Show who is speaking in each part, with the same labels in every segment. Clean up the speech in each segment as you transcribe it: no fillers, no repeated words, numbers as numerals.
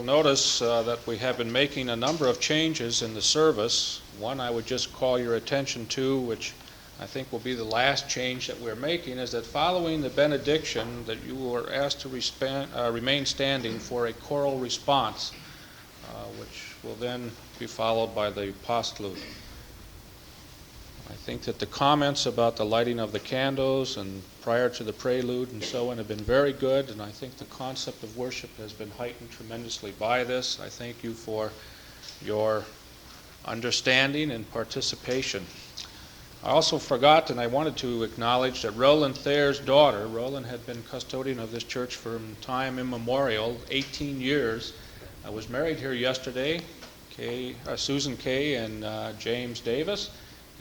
Speaker 1: You'll notice that we have been making a number of changes in the service. One I would just call your attention to, which I think will be the last change that we're making, is that following the benediction that you were asked to remain standing for a choral response, which will then be followed by the postlude. I think that the comments about the lighting of the candles and prior to the prelude and so on have been very good, and I think the concept of worship has been heightened tremendously by this. I thank you for your understanding and participation. I also forgot, and I wanted to acknowledge that Roland Thayer's daughter, Roland had been custodian of this church from time immemorial, 18 years, was married here yesterday, Susan Kay and James Davis,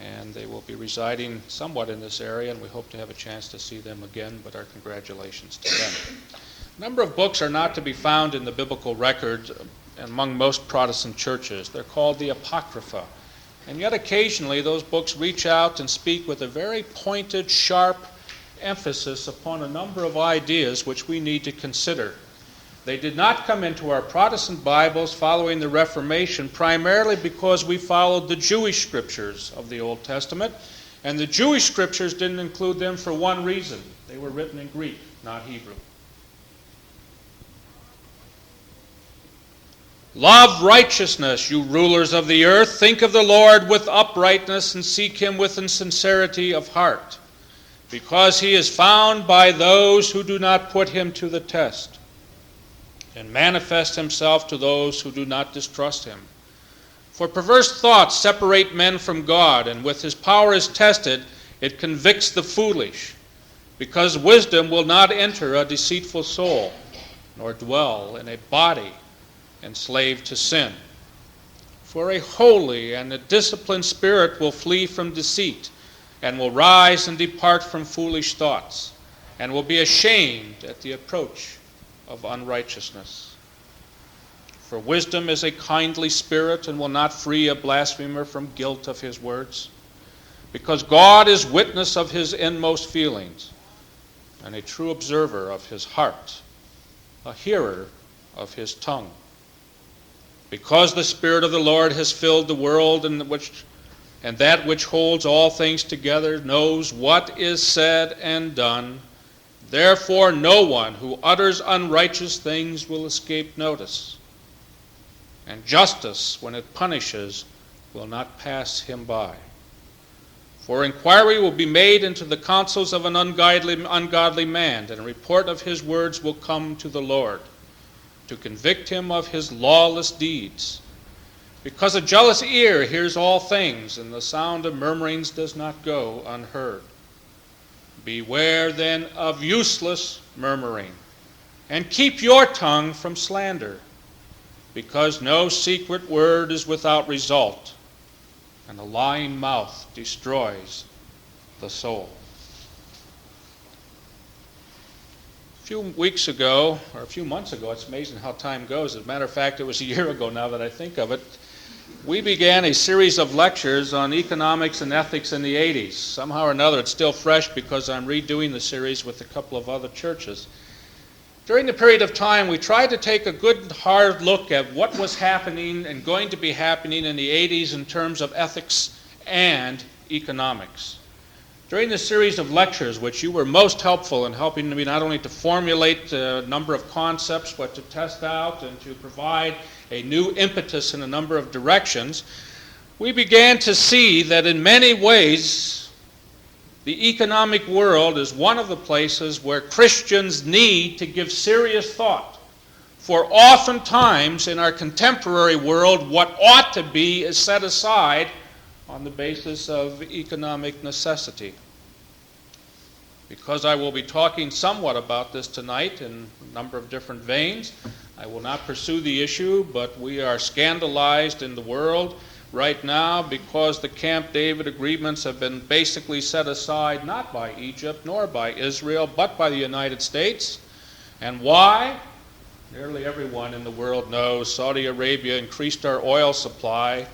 Speaker 1: and they will be residing somewhat in this area, and we hope to have a chance to see them again, but our congratulations to them. A number of books are not to be found in the biblical records among most Protestant churches. They're called the Apocrypha. And yet occasionally those books reach out and speak with a very pointed, sharp emphasis upon a number of ideas which we need to consider. They did not come into our Protestant Bibles following the Reformation primarily because we followed the Jewish scriptures of the Old Testament, and the Jewish scriptures didn't include them for one reason. They were written in Greek, not Hebrew. Love righteousness, you rulers of the earth. Think of the Lord with uprightness and seek him with sincerity of heart, because he is found by those who do not put him to the test, and manifest himself to those who do not distrust him. For perverse thoughts separate men from God, and with his power is tested, it convicts the foolish, because wisdom will not enter a deceitful soul, nor dwell in a body enslaved to sin. For a holy and a disciplined spirit will flee from deceit, and will rise and depart from foolish thoughts, and will be ashamed at the approach of unrighteousness. For wisdom is a kindly spirit, and will not free a blasphemer from guilt of his words, because God is witness of his inmost feelings, and a true observer of his heart, a hearer of his tongue. Because the Spirit of the Lord has filled the world, and that which holds all things together knows what is said and done, therefore no one who utters unrighteous things will escape notice. And justice, when it punishes, will not pass him by. For inquiry will be made into the counsels of an ungodly man, and a report of his words will come to the Lord, to convict him of his lawless deeds. Because a jealous ear hears all things, and the sound of murmurings does not go unheard. Beware then of useless murmuring, and keep your tongue from slander, because no secret word is without result, and a lying mouth destroys the soul. A few weeks ago, or a few months ago, it's amazing how time goes. As a matter of fact, it was a year ago now that I think of it, we began a series of lectures on economics and ethics in the 80s. Somehow or another, it's still fresh because I'm redoing the series with a couple of other churches. During the period of time, we tried to take a good, hard look at what was happening and going to be happening in the 80s in terms of ethics and economics. During this series of lectures, which you were most helpful in helping me not only to formulate a number of concepts, but to test out and to provide a new impetus in a number of directions, we began to see that in many ways, the economic world is one of the places where Christians need to give serious thought. For oftentimes in our contemporary world, what ought to be is set aside on the basis of economic necessity. Because I will be talking somewhat about this tonight in a number of different veins, I will not pursue the issue, but we are scandalized in the world right now because the Camp David agreements have been basically set aside not by Egypt nor by Israel, but by the United States. And why? Nearly everyone in the world knows Saudi Arabia increased our oil supply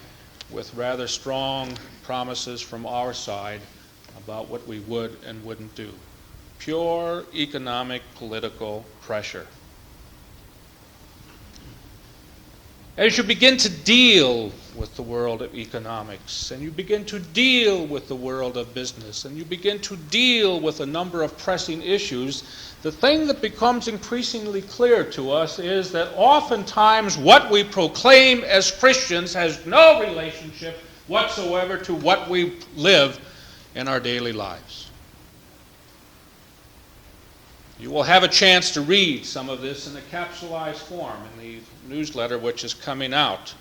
Speaker 1: with rather strong promises from our side about what we would and wouldn't do. Pure economic political pressure. As you begin to deal with the world of economics, and you begin to deal with the world of business, and you begin to deal with a number of pressing issues, the thing that becomes increasingly clear to us is that oftentimes what we proclaim as Christians has no relationship whatsoever to what we live in our daily lives. You will have a chance to read some of this in a capsulized form in the newsletter which is coming out.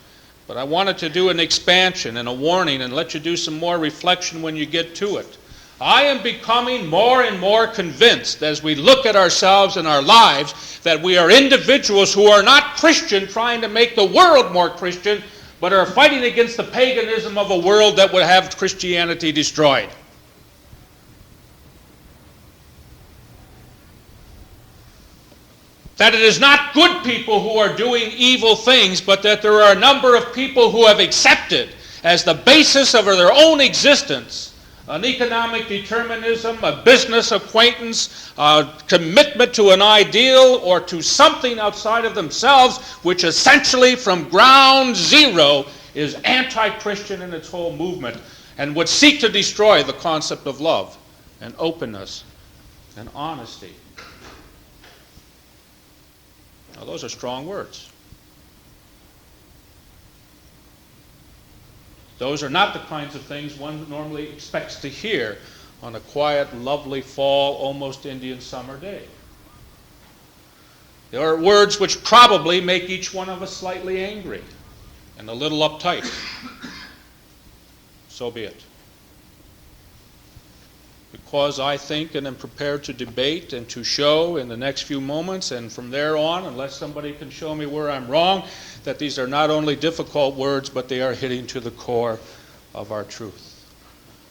Speaker 1: But I wanted to do an expansion and a warning and let you do some more reflection when you get to it. I am becoming more and more convinced as we look at ourselves and our lives that we are individuals who are not Christian trying to make the world more Christian, but are fighting against the paganism of a world that would have Christianity destroyed. That it is not good people who are doing evil things, but that there are a number of people who have accepted as the basis of their own existence an economic determinism, a business acquaintance, a commitment to an ideal or to something outside of themselves, which essentially from ground zero is anti-Christian in its whole movement and would seek to destroy the concept of love and openness and honesty. Now, those are strong words. Those are not the kinds of things one normally expects to hear on a quiet, lovely fall, almost Indian summer day. There are words which probably make each one of us slightly angry and a little uptight. So be it. Because I think and am prepared to debate and to show in the next few moments, and from there on, unless somebody can show me where I'm wrong, that these are not only difficult words, but they are hitting to the core of our truth.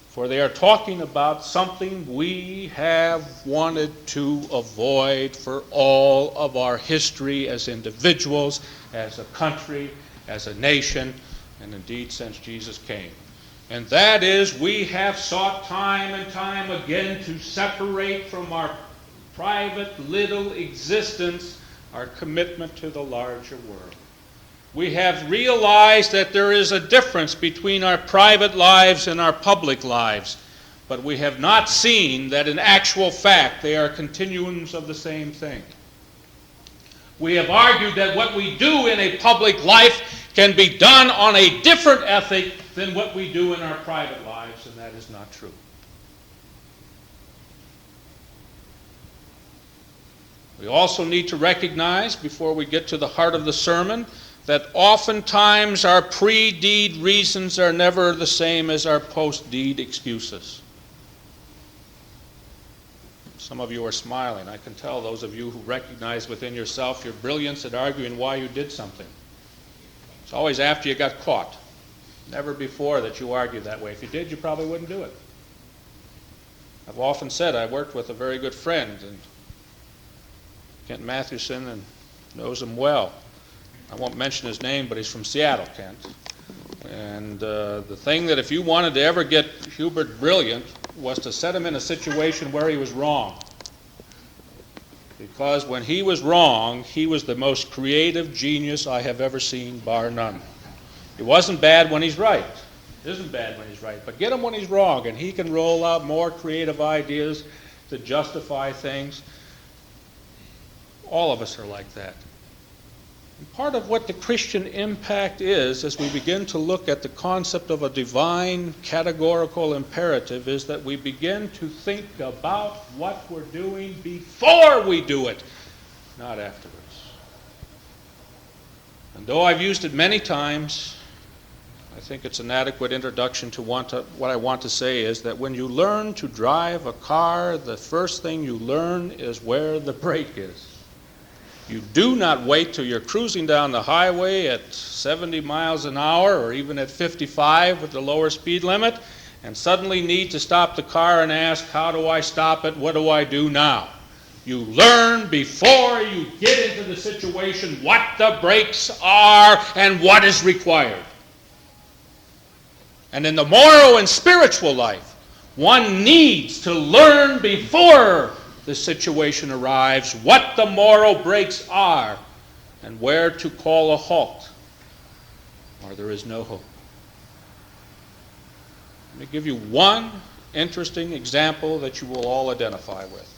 Speaker 1: For they are talking about something we have wanted to avoid for all of our history as individuals, as a country, as a nation, and indeed since Jesus came. And that is, we have sought time and time again to separate from our private little existence our commitment to the larger world. We have realized that there is a difference between our private lives and our public lives, but we have not seen that in actual fact they are continuums of the same thing. We have argued that what we do in a public life can be done on a different ethic than what we do in our private lives, and that is not true. We also need to recognize, before we get to the heart of the sermon, that oftentimes our pre-deed reasons are never the same as our post-deed excuses. Some of you are smiling. I can tell, those of you who recognize within yourself your brilliance at arguing why you did something. It's always after you got caught. Never before that you argue that way. If you did, you probably wouldn't do it. I've often said I worked with a very good friend, and Kent Mathewson, and knows him well. I won't mention his name, but he's from Seattle, Kent. And the thing that if you wanted to ever get Hubert brilliant was to set him in a situation where he was wrong. Because when he was wrong, he was the most creative genius I have ever seen, bar none. It wasn't bad when he's right. It isn't bad when he's right. But get him when he's wrong, and he can roll out more creative ideas to justify things. All of us are like that. And part of what the Christian impact is, as we begin to look at the concept of a divine categorical imperative, is that we begin to think about what we're doing before we do it, not afterwards. And though I've used it many times, I think it's an adequate introduction to what I want to say is that when you learn to drive a car, the first thing you learn is where the brake is. You do not wait till you're cruising down the highway at 70 miles an hour or even at 55 with the lower speed limit and suddenly need to stop the car and ask, how do I stop it? What do I do now? You learn before you get into the situation what the brakes are and what is required. And in the moral and spiritual life, one needs to learn before the situation arrives what the moral brakes are and where to call a halt or there is no hope. Let me give you one interesting example that you will all identify with.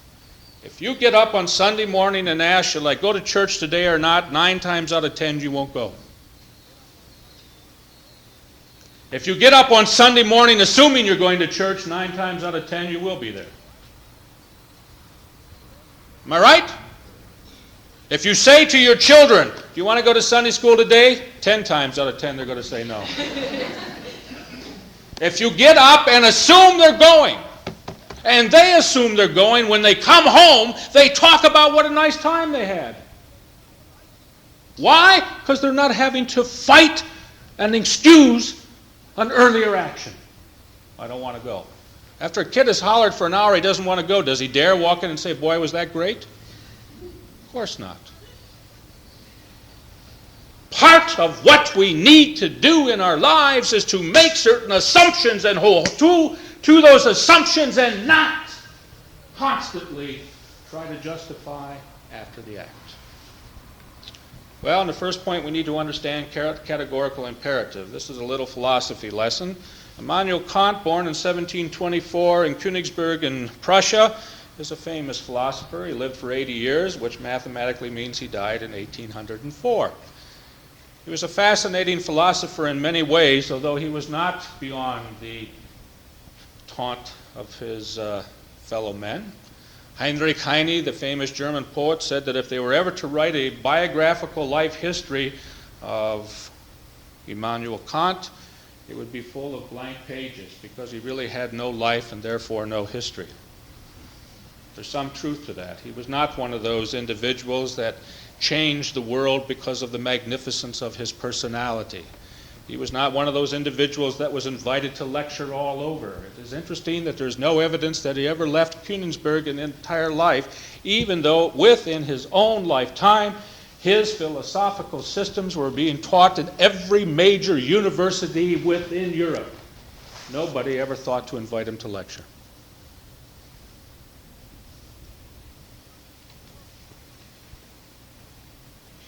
Speaker 1: If you get up on Sunday morning and ask, shall I go to church today or not, 9 times out of 10 you won't go. If you get up on Sunday morning assuming you're going to church, 9 times out of 10 you will be there. Am I right? If you say to your children, do you want to go to Sunday school today? 10 times out of 10 they're going to say no. If you get up and assume they're going, and they assume they're going, when they come home, they talk about what a nice time they had. Why? Because they're not having to fight and excuse an earlier action. I don't want to go. After a kid has hollered for an hour he doesn't want to go, does he dare walk in and say, boy, was that great? Of course not. Part of what we need to do in our lives is to make certain assumptions and hold to those assumptions and not constantly try to justify after the act. Well, in the first point, we need to understand categorical imperative. This is a little philosophy lesson. Immanuel Kant, born in 1724 in Königsberg in Prussia, is a famous philosopher. He lived for 80 years, which mathematically means he died in 1804. He was a fascinating philosopher in many ways, although he was not beyond the taunt of his fellow men. Heinrich Heine, the famous German poet, said that if they were ever to write a biographical life history of Immanuel Kant, it would be full of blank pages because he really had no life and therefore no history. There's some truth to that. He was not one of those individuals that changed the world because of the magnificence of his personality. He was not one of those individuals that was invited to lecture all over. It is interesting that there's no evidence that he ever left Königsberg in entire life, even though within his own lifetime, his philosophical systems were being taught in every major university within Europe. Nobody ever thought to invite him to lecture.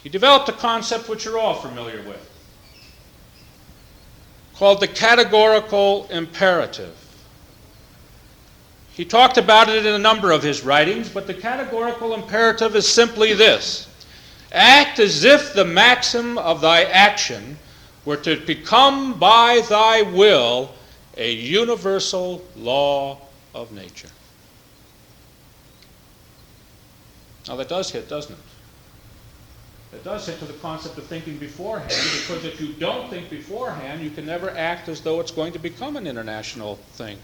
Speaker 1: He developed a concept which you're all familiar with, called the categorical imperative. He talked about it in a number of his writings, but the categorical imperative is simply this: act as if the maxim of thy action were to become by thy will a universal law of nature. Now that does hit, doesn't it? It does hit to the concept of thinking beforehand, because if you don't think beforehand, you can never act as though it's going to become an international thing.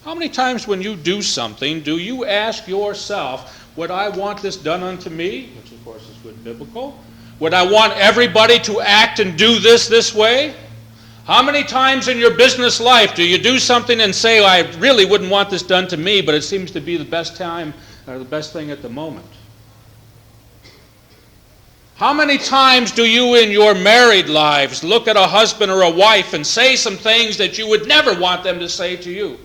Speaker 1: How many times when you do something, do you ask yourself, would I want this done unto me? Which of course is good biblical. Would I want everybody to act and do this way? How many times in your business life do you do something and say, I really wouldn't want this done to me, but it seems to be the best time or the best thing at the moment? How many times do you in your married lives look at a husband or a wife and say some things that you would never want them to say to you?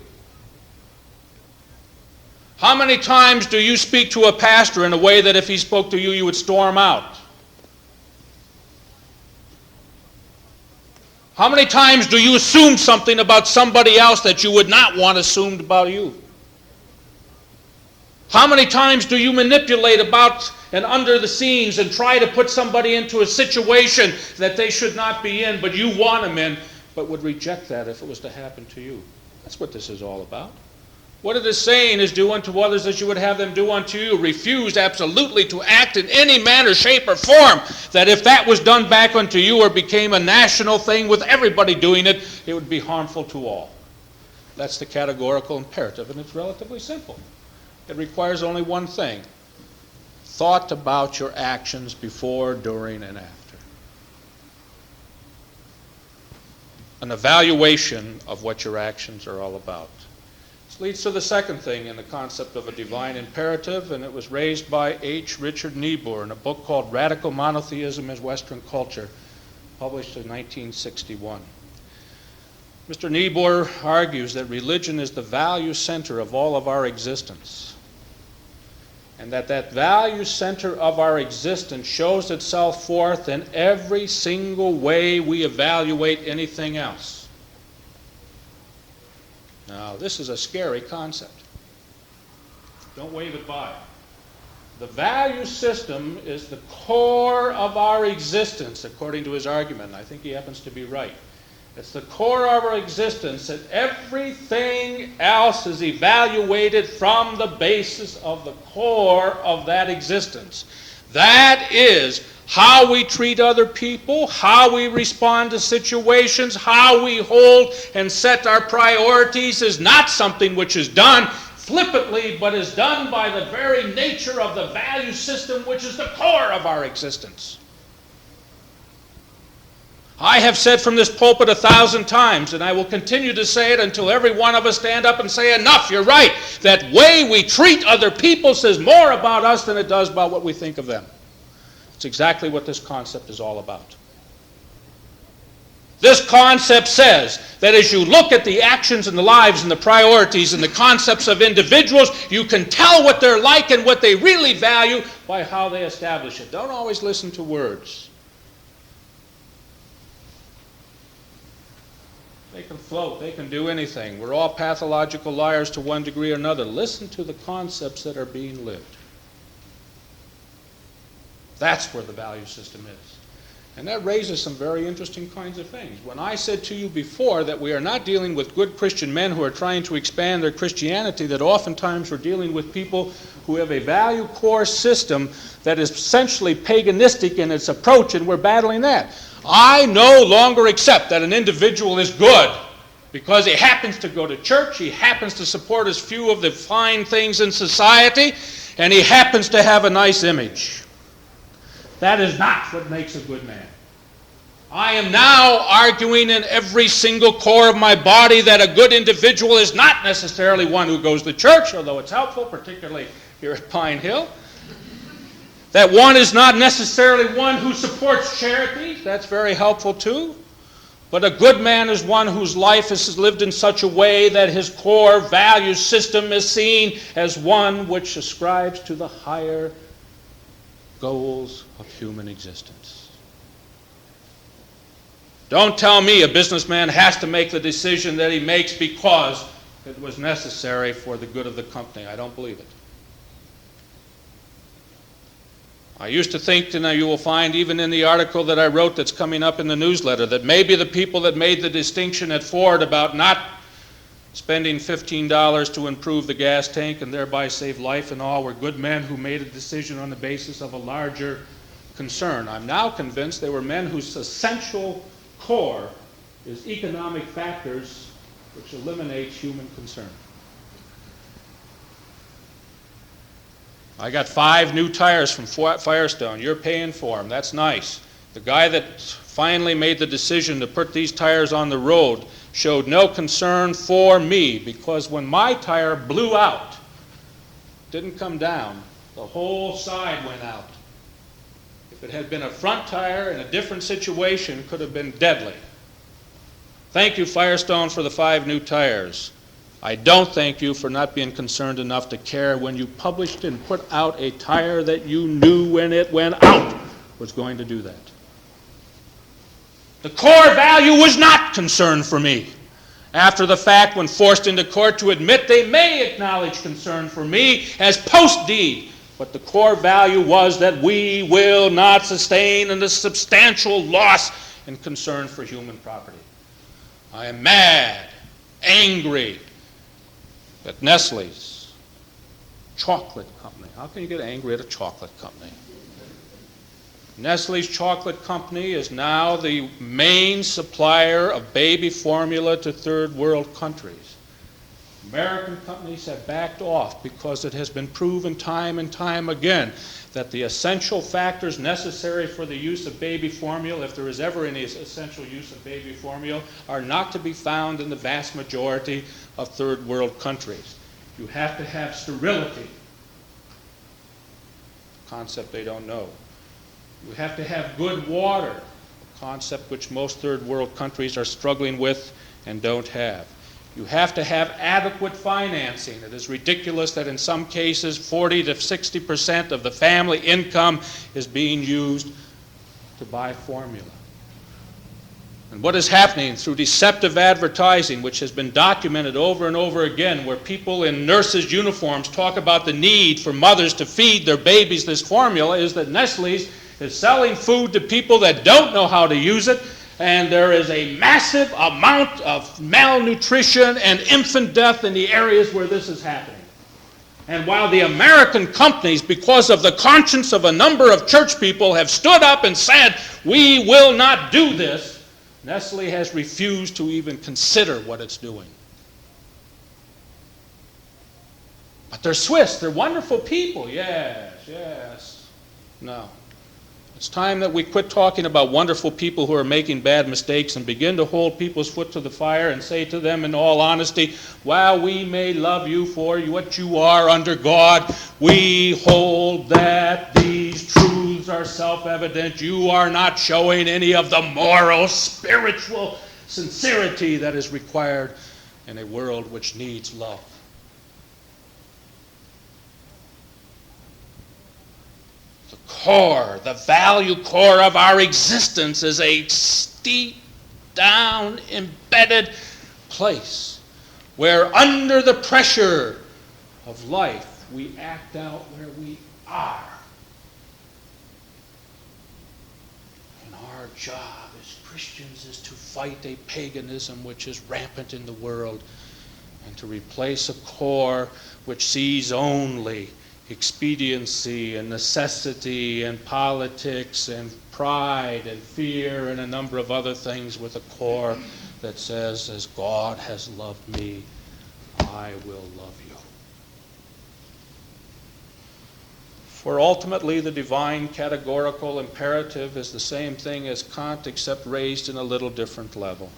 Speaker 1: How many times do you speak to a pastor in a way that if he spoke to you, you would storm out? How many times do you assume something about somebody else that you would not want assumed about you? How many times do you manipulate about and under the scenes and try to put somebody into a situation that they should not be in, but you want them in, but would reject that if it was to happen to you? That's what this is all about. What it is saying is, do unto others as you would have them do unto you. Refuse absolutely to act in any manner, shape, or form that if that was done back unto you or became a national thing with everybody doing it, it would be harmful to all. That's the categorical imperative, and it's relatively simple. It requires only one thing: thought about your actions before, during, and after. An evaluation of what your actions are all about. This leads to the second thing in the concept of a divine imperative, and it was raised by H. Richard Niebuhr in a book called Radical Monotheism as Western Culture, published in 1961. Mr. Niebuhr argues that religion is the value center of all of our existence. And that value center of our existence shows itself forth in every single way we evaluate anything else. Now, this is a scary concept. Don't wave it by. The value system is the core of our existence, according to his argument. I think he happens to be right. It's the core of our existence, and everything else is evaluated from the basis of the core of that existence. That is how we treat other people, how we respond to situations, how we hold and set our priorities is not something which is done flippantly, but is done by the very nature of the value system, which is the core of our existence. I have said from this pulpit 1,000 times, and I will continue to say it until every one of us stand up and say, enough, you're right. That way we treat other people says more about us than it does about what we think of them. It's exactly what this concept is all about. This concept says that as you look at the actions and the lives and the priorities and the concepts of individuals, you can tell what they're like and what they really value by how they establish it. Don't always listen to words. They can float. They can do anything. We're all pathological liars to one degree or another. Listen to the concepts that are being lived. That's where the value system is. And that raises some very interesting kinds of things. When I said to you before that we are not dealing with good Christian men who are trying to expand their Christianity, that oftentimes we're dealing with people who have a value core system that is essentially paganistic in its approach, and we're battling that. I no longer accept that an individual is good because he happens to go to church, he happens to support as few of the fine things in society, and he happens to have a nice image. That is not what makes a good man. I am now arguing in every single core of my body that a good individual is not necessarily one who goes to church, although it's helpful, particularly here at Pine Hill. That one is not necessarily one who supports charity. That's very helpful too. But a good man is one whose life is lived in such a way that his core value system is seen as one which ascribes to the higher goals of human existence. Don't tell me a businessman has to make the decision that he makes because it was necessary for the good of the company. I don't believe it. I used to think, and you will find even in the article that I wrote that's coming up in the newsletter, that maybe the people that made the distinction at Ford about not spending $15 to improve the gas tank and thereby save life and all were good men who made a decision on the basis of a larger concern. I'm now convinced they were men whose essential core is economic factors which eliminate human concern. I got 5 new tires from Firestone. You're paying for them. That's nice. The guy that finally made the decision to put these tires on the road showed no concern for me because when my tire blew out, didn't come down, the whole side went out. If it had been a front tire in a different situation, it could have been deadly. Thank you, Firestone, for the 5 new tires. I don't thank you for not being concerned enough to care when you published and put out a tire that you knew when it went out was going to do that. The core value was not concern for me. After the fact, when forced into court to admit, they may acknowledge concern for me as post-deed. But the core value was that we will not sustain a substantial loss in concern for human property. I am mad, angry, that Nestle's chocolate company, how can you get angry at a chocolate company? Nestle's chocolate company is now the main supplier of baby formula to third world countries. American companies have backed off because it has been proven time and time again that the essential factors necessary for the use of baby formula, if there is ever any essential use of baby formula, are not to be found in the vast majority of third world countries. You have to have sterility, a concept they don't know. You have to have good water, a concept which most third world countries are struggling with and don't have. You have to have adequate financing. It is ridiculous that in some cases 40 to 60% of the family income is being used to buy formula. And what is happening through deceptive advertising, which has been documented over and over again, where people in nurses' uniforms talk about the need for mothers to feed their babies this formula, is that Nestle's is selling food to people that don't know how to use it, and there is a massive amount of malnutrition and infant death in the areas where this is happening. And while the American companies, because of the conscience of a number of church people, have stood up and said, we will not do this, Nestle has refused to even consider what it's doing. But they're Swiss. They're wonderful people. Yes. No. It's time that we quit talking about wonderful people who are making bad mistakes and begin to hold people's foot to the fire and say to them in all honesty, while we may love you for what you are under God, we hold that these truths are self-evident. You are not showing any of the moral, spiritual sincerity that is required in a world which needs love. Core, the value core of our existence is a deep down embedded place where under the pressure of life we act out where we are. And our job as Christians is to fight a paganism which is rampant in the world and to replace a core which sees only expediency and necessity and politics and pride and fear and a number of other things with a core that says, as God has loved me, I will love you. For ultimately the divine categorical imperative is the same thing as Kant, except raised in a little different level.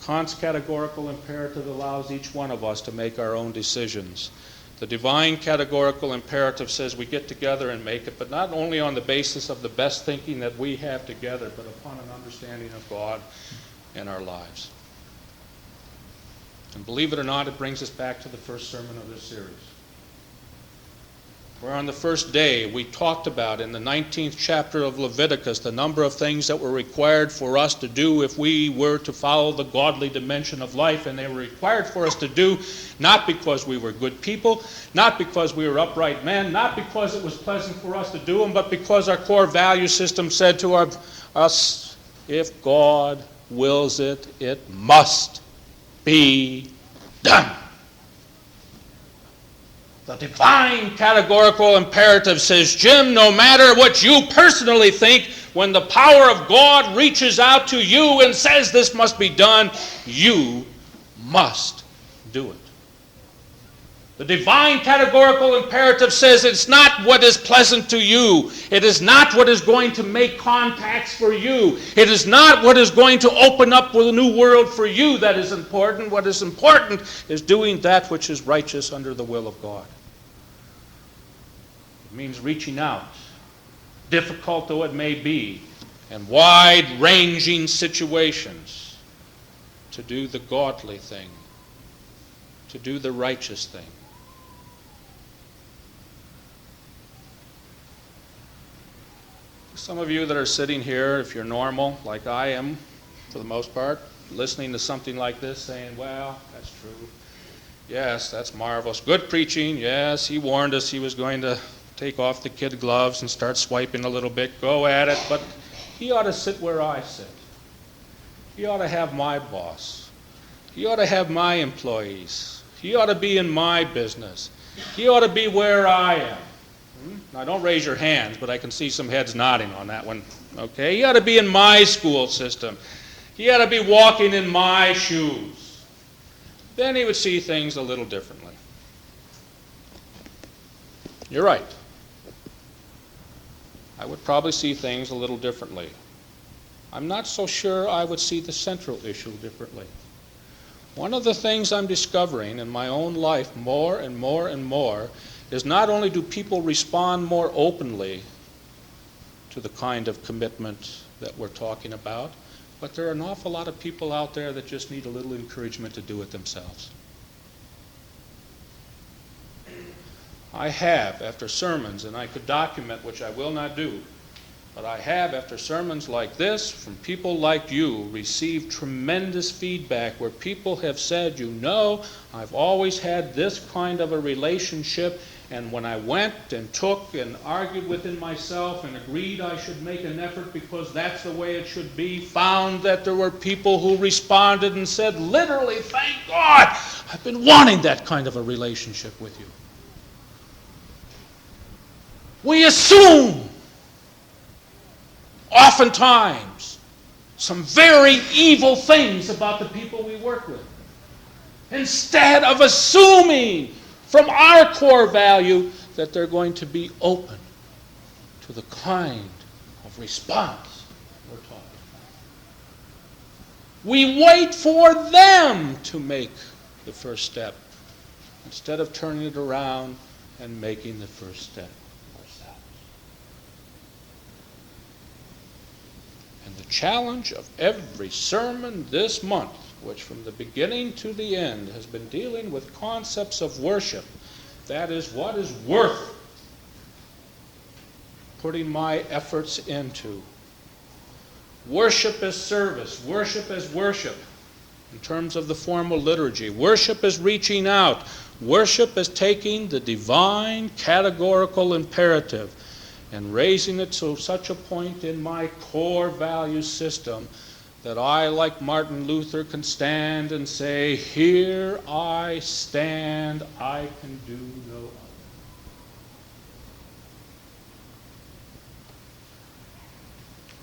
Speaker 1: Kant's categorical imperative allows each one of us to make our own decisions. The divine categorical imperative says we get together and make it, but not only on the basis of the best thinking that we have together, but upon an understanding of God in our lives. And believe it or not, it brings us back to the first sermon of this series, where on the first day we talked about in the 19th chapter of Leviticus the number of things that were required for us to do if we were to follow the godly dimension of life, and they were required for us to do not because we were good people, not because we were upright men, not because it was pleasant for us to do them, but because our core value system said to us, if God wills it, it must be done. The divine categorical imperative says, Jim, no matter what you personally think, when the power of God reaches out to you and says this must be done, you must do it. The divine categorical imperative says it's not what is pleasant to you. It is not what is going to make contacts for you. It is not what is going to open up a new world for you that is important. What is important is doing that which is righteous under the will of God. It means reaching out, difficult though it may be, in wide-ranging situations, to do the godly thing, to do the righteous thing. Some of you that are sitting here, if you're normal, like I am, for the most part, listening to something like this, saying, well, that's true. Yes, that's marvelous. Good preaching. Yes, he warned us he was going to take off the kid gloves and start swiping a little bit. Go at it. But he ought to sit where I sit. He ought to have my boss. He ought to have my employees. He ought to be in my business. He ought to be where I am. Now, don't raise your hands, but I can see some heads nodding on that one. Okay? He ought to be in my school system. He ought to be walking in my shoes. Then he would see things a little differently. You're right. I would probably see things a little differently. I'm not so sure I would see the central issue differently. One of the things I'm discovering in my own life more and more and more is not only do people respond more openly to the kind of commitment that we're talking about, But there are an awful lot of people out there that just need a little encouragement to do it themselves. I have, after sermons, and I could document, which I will not do, but I have, after sermons like this, from people like you, received tremendous feedback where people have said, I've always had this kind of a relationship, and when I went and took and argued within myself and agreed I should make an effort because that's the way it should be, found that there were people who responded and said, literally, thank God, I've been wanting that kind of a relationship with you. We assume, oftentimes, some very evil things about the people we work with, instead of assuming from our core value that they're going to be open to the kind of response we're talking about. We wait for them to make the first step instead of turning it around and making the first step ourselves. And the challenge of every sermon this month, which from the beginning to the end has been dealing with concepts of worship. That is, what is worth putting my efforts into. Worship as service, worship as worship in terms of the formal liturgy. Worship as reaching out. Worship as taking the divine categorical imperative and raising it to such a point in my core value system that I, like Martin Luther, can stand and say, here I stand, I can do no other.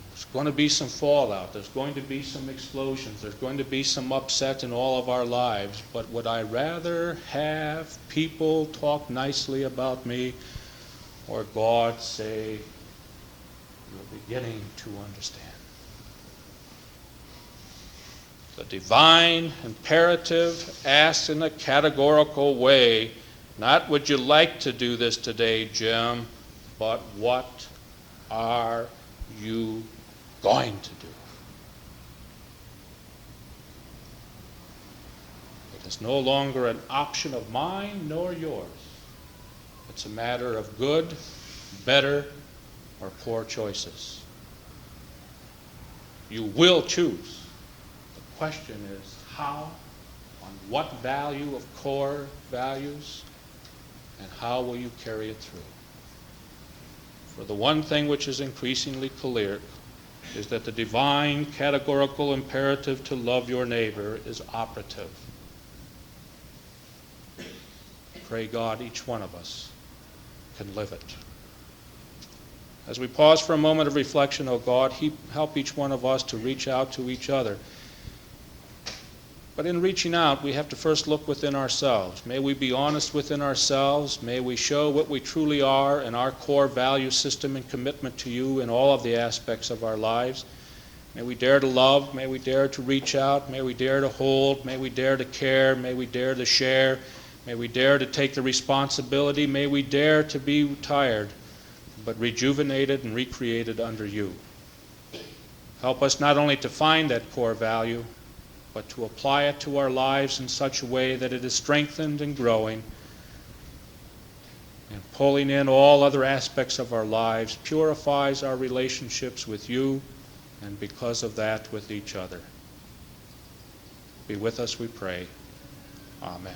Speaker 1: There's going to be some fallout. There's going to be some explosions. There's going to be some upset in all of our lives. But would I rather have people talk nicely about me or God say, you're beginning to understand? The divine imperative asked in a categorical way, not would you like to do this today, Jim, but what are you going to do? It is no longer an option of mine nor yours. It's a matter of good, better, or poor choices. You will choose. The question is how, on what value of core values, and how will you carry it through? For the one thing which is increasingly clear is that the divine categorical imperative to love your neighbor is operative. Pray God each one of us can live it. As we pause for a moment of reflection, O God, help each one of us to reach out to each other. But in reaching out, we have to first look within ourselves. May we be honest within ourselves. May we show what we truly are in our core value system and commitment to you in all of the aspects of our lives. May we dare to love. May we dare to reach out. May we dare to hold. May we dare to care. May we dare to share. May we dare to take the responsibility. May we dare to be tired, but rejuvenated and recreated under you. Help us not only to find that core value, but to apply it to our lives in such a way that it is strengthened and growing and pulling in all other aspects of our lives, purifies our relationships with you and because of that with each other. Be with us, we pray. Amen.